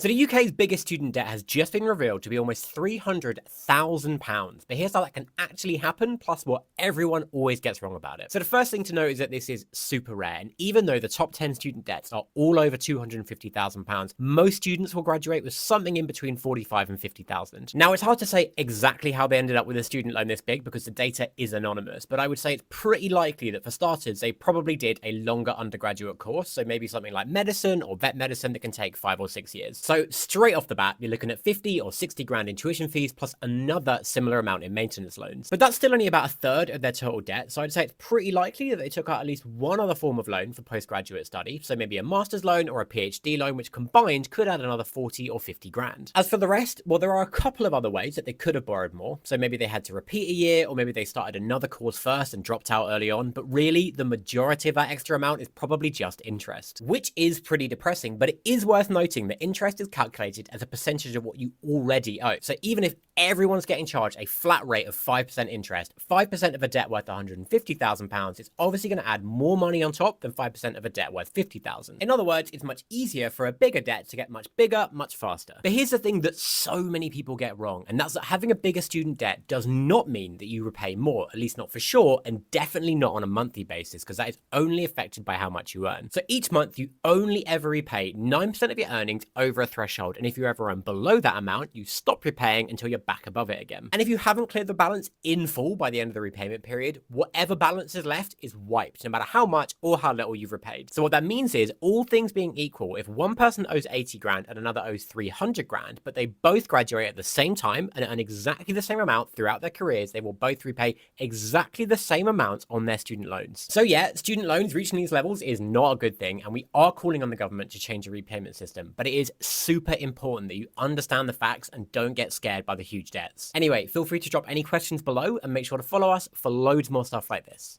So the UK's biggest student debt has just been revealed to be almost £300,000. But here's how that can actually happen, plus what everyone always gets wrong about it. So the first thing to note is that this is super rare. And even though the top 10 student debts are all over £250,000, most students will graduate with something in between 45 and 50,000. Now, it's hard to say exactly how they ended up with a student loan this big because the data is anonymous, but I would say it's pretty likely that for starters, they probably did a longer undergraduate course. So maybe something like medicine or vet medicine that can take 5 or 6 years. So straight off the bat, you're looking at 50 or 60 grand in tuition fees plus another similar amount in maintenance loans. But that's still only about a third of their total debt. So I'd say it's pretty likely that they took out at least one other form of loan for postgraduate study. So maybe a master's loan or a PhD loan, which combined could add another 40 or 50 grand. As for the rest, well, there are a couple of other ways that they could have borrowed more. So maybe they had to repeat a year, or maybe they started another course first and dropped out early on. But really, the majority of that extra amount is probably just interest, which is pretty depressing. But it is worth noting that interest is calculated as a percentage of what you already owe. So even if everyone's getting charged a flat rate of 5% interest, 5% of a debt worth £150,000 is obviously going to add more money on top than 5% of a debt worth £50,000. In other words, it's much easier for a bigger debt to get much bigger, much faster. But here's the thing that so many people get wrong, and that's that having a bigger student debt does not mean that you repay more, at least not for sure, and definitely not on a monthly basis, because that is only affected by how much you earn. So each month, you only ever repay 9% of your earnings over a threshold, and if you ever earn below that amount, you stop repaying until you're back above it again. And if you haven't cleared the balance in full by the end of the repayment period, whatever balance is left is wiped, no matter how much or how little you've repaid. So what that means is, all things being equal, if one person owes 80 grand and another owes 300 grand, but they both graduate at the same time and earn exactly the same amount throughout their careers, they will both repay exactly the same amount on their student loans. So yeah, student loans reaching these levels is not a good thing, and we are calling on the government to change the repayment system, but it is super important that you understand the facts and don't get scared by the huge debts. Anyway, feel free to drop any questions below and make sure to follow us for loads more stuff like this.